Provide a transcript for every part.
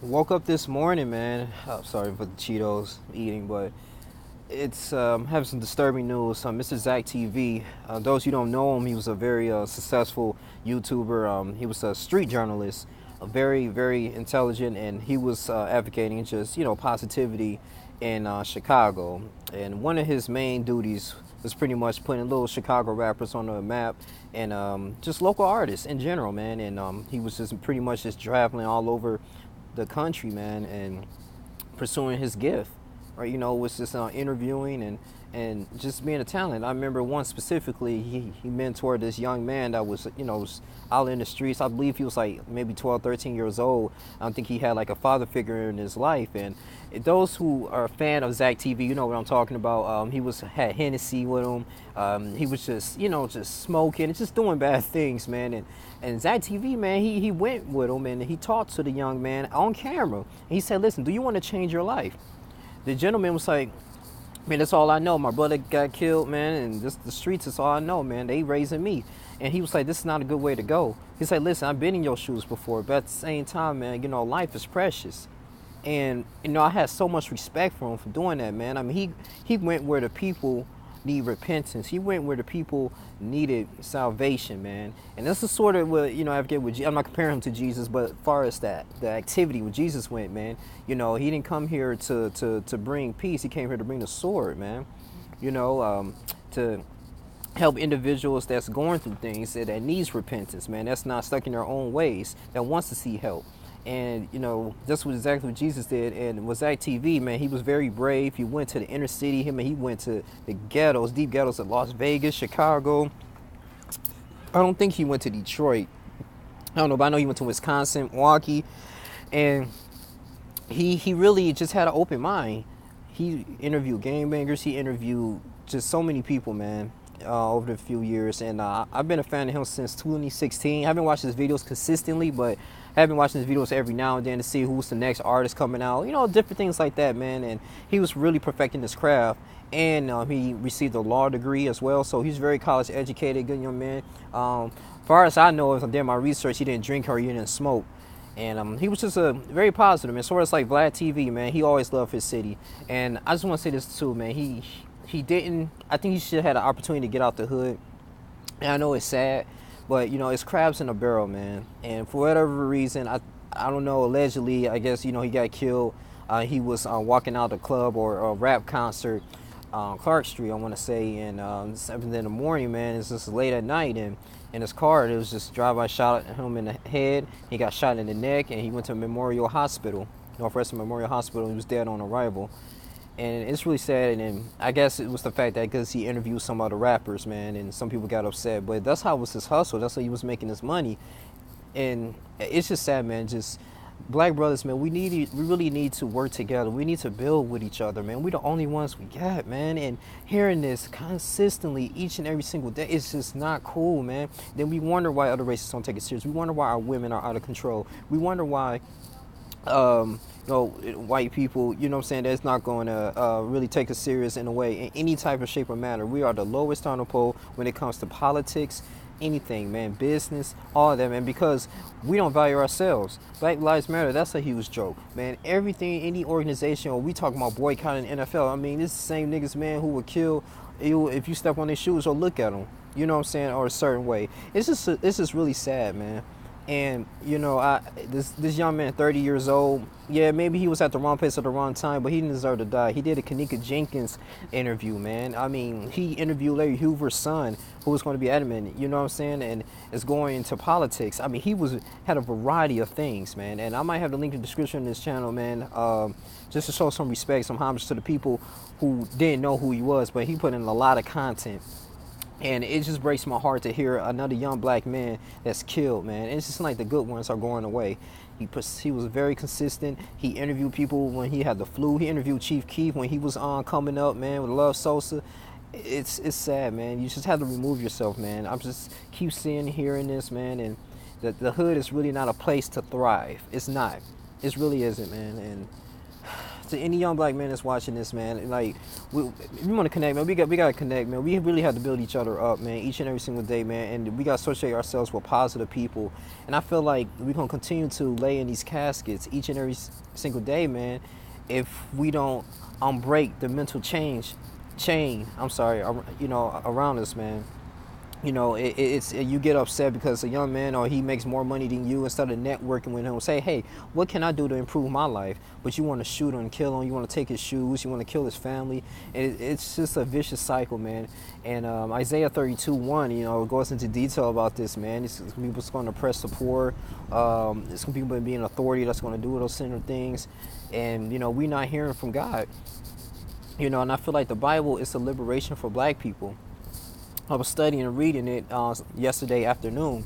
Woke up this morning, man. Oh, sorry for the Cheetos eating, but it's having some disturbing news. Mr. Zacktv, those who don't know him, he was a very successful YouTuber. He was a street journalist, very, very intelligent, and he was advocating just positivity in Chicago. And one of his main duties was pretty much putting little Chicago rappers on the map and just local artists in general, man. And he was just pretty much just traveling all over the country, man, and pursuing his gift, right? Was just interviewing and just being a talent. I remember one specifically, he mentored this young man that was out in the streets. I believe he was like maybe 12, 13 years old. I don't think he had like a father figure in his life. And those who are a fan of Zacktv, you know what I'm talking about. He had Hennessy with him. He was just smoking and just doing bad things, man. And Zacktv, man, he went with him and he talked to the young man on camera. And he said, "Listen, do you want to change your life?" The gentleman was like, "Man, that's all I know. My brother got killed, man, and just the streets is all I know, man. They raising me." And he was like, "This is not a good way to go." He said, "Listen, I've been in your shoes before, but at the same time, man, life is precious." And I had so much respect for him for doing that, man. I mean, he went where the people need repentance. He went where the people needed salvation, man. And this is sort of what I get with. I'm not comparing him to Jesus, but as far as that the activity where Jesus went, man, he didn't come here to bring peace. He came here to bring the sword, man. To help individuals that's going through things that needs repentance, man. That's not stuck in their own ways. That wants to see help. And that's exactly what Jesus did. And with Zacktv, man, he was very brave. He went to the inner city. He went to the ghettos, deep ghettos of Las Vegas, Chicago. I don't think he went to Detroit. I don't know, but I know he went to Wisconsin, Milwaukee, and he really just had an open mind. He interviewed gangbangers. He interviewed just so many people, man, over the few years. And I've been a fan of him since 2016. I haven't watched his videos consistently, but I've been watching his videos every now and then to see who's the next artist coming out. Different things like that, man. And he was really perfecting his craft. And he received a law degree as well. So he's very college educated, good young man. Far as I know, if I did my research, he didn't drink or he didn't smoke. And he was just a very positive, man. Sort of like Vlad TV, man. He always loved his city. And I just want to say this too, man. He didn't. I think he should have had an opportunity to get out the hood. And I know it's sad, but it's crabs in a barrel, man. And for whatever reason, I don't know. Allegedly, I guess he got killed. He was walking out the club or a rap concert, Clark Street, I want to say, and 7 in the morning, man. It's just late at night, and in his car, it was just drive-by shot at him in the head. He got shot in the neck, and he went to Memorial Hospital, Northwestern Memorial Hospital. He was dead on arrival. And it's really sad, and I guess it was the fact that because he interviewed some other rappers, man, and some people got upset. But that's how it was his hustle. That's how he was making his money. And it's just sad, man. Just black brothers, man, we really need to work together. We need to build with each other, man. We're the only ones we got, man. And hearing this consistently each and every single day, it's just not cool, man. Then we wonder why other races don't take it serious. We wonder why our women are out of control. We wonder why white people, what I'm saying, that's not going to really take us serious in a way, in any type of shape or manner. We are the lowest on the pole when it comes to politics, anything, man, business, all of that, man, because we don't value ourselves. Black Lives Matter, that's a huge joke, man. Everything, any organization, or we talking about boycotting the NFL, I mean, this is the same niggas, man, who would kill you if you step on their shoes or look at them, you know what I'm saying, or a certain way. It's just really sad, man. And this young man, 30 years old, yeah, maybe he was at the wrong place at the wrong time, but he didn't deserve to die. He did a Kanika Jenkins interview, man. I mean, he interviewed Larry Hoover's son, who was going to be adamant, you know what I'm saying, and is going into politics. I mean, had a variety of things, man. And I might have the link in the description of this channel, man, just to show some respect, some homage to the people who didn't know who he was, but he put in a lot of content. And it just breaks my heart to hear another young black man that's killed, man. And it's just like the good ones are going away. He was very consistent. He interviewed people when he had the flu. He interviewed Chief Keef when he was on coming up, man, with Love Sosa. It's sad, man. You just have to remove yourself, man. I'm just keep seeing, hearing this, man. And the hood is really not a place to thrive. It's not. It really isn't, man. And To any young black man that's watching this, man, like, we want to connect, man. We got to connect, man. We really have to build each other up, man, each and every single day, man. And we got to associate ourselves with positive people. And I feel like we're going to continue to lay in these caskets each and every single day, man, if we don't break the mental chain, around us, man. It's you get upset because a young man or he makes more money than you. Instead of networking with him, say, hey, what can I do to improve my life? But you want to shoot him and kill him. You want to take his shoes. You want to kill his family. It's just a vicious cycle, man. And Isaiah 32:1, goes into detail about this, man. It's people's going to oppress the poor. It's going to be people being authority that's going to do those similar things. And we're not hearing from God. And I feel like the Bible is a liberation for black people. I was studying and reading it yesterday afternoon.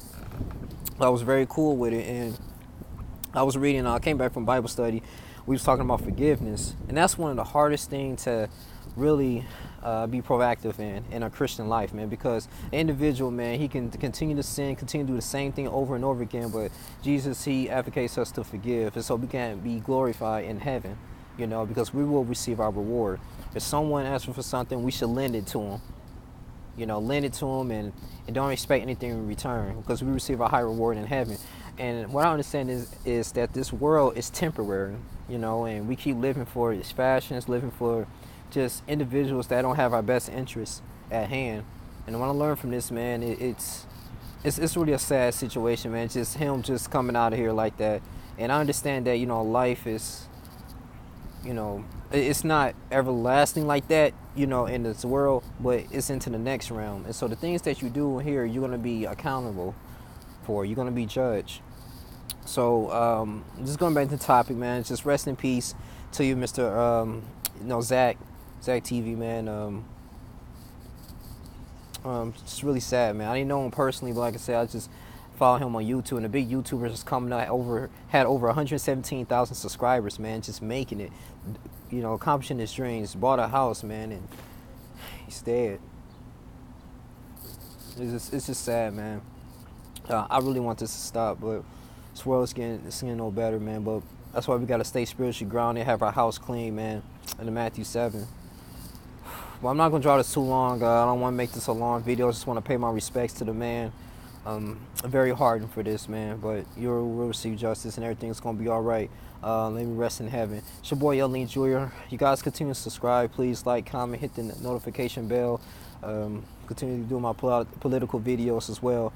I was very cool with it, and I was reading. I came back from Bible study. We was talking about forgiveness, and that's one of the hardest things to really be proactive in a Christian life, man. Because an individual, man, he can continue to sin, continue to do the same thing over and over again. But Jesus, he advocates us to forgive, and so we can be glorified in heaven. Because we will receive our reward. If someone asks for something, we should lend it to them. Lend it to them and don't expect anything in return, because we receive a high reward in heaven. And what I understand is that this world is temporary, and we keep living for its fashions, living for just individuals that don't have our best interests at hand. And what I learned from this, man, it's really a sad situation, man. Just him just coming out of here like that. And I understand that, life is, it's not everlasting like that, in this world, but it's into the next realm. And so the things that you do here, you're going to be accountable for. You're going to be judged. So just going back to the topic, man, just rest in peace to you, Mr. Zacktv, man. It's really sad, man. I didn't know him personally, but like I said, I just follow him on YouTube, and the big YouTubers is coming out had over 117,000 subscribers, man, just making it, accomplishing his dreams, bought a house, man, and he's dead. It's just sad, man. I really want this to stop, but this world's getting no better, man. But that's why we gotta stay spiritually grounded, have our house clean, man. In the Matthew 7. Well, I'm not gonna draw this too long. I don't want to make this a long video. I just want to pay my respects to the man. Very hardened for this, man, but you will receive justice and everything's gonna be all right. Let me rest in heaven. It's your boy Yelling Jr. You guys continue to subscribe, please, like, comment, hit the notification bell. Continue to do my political videos as well.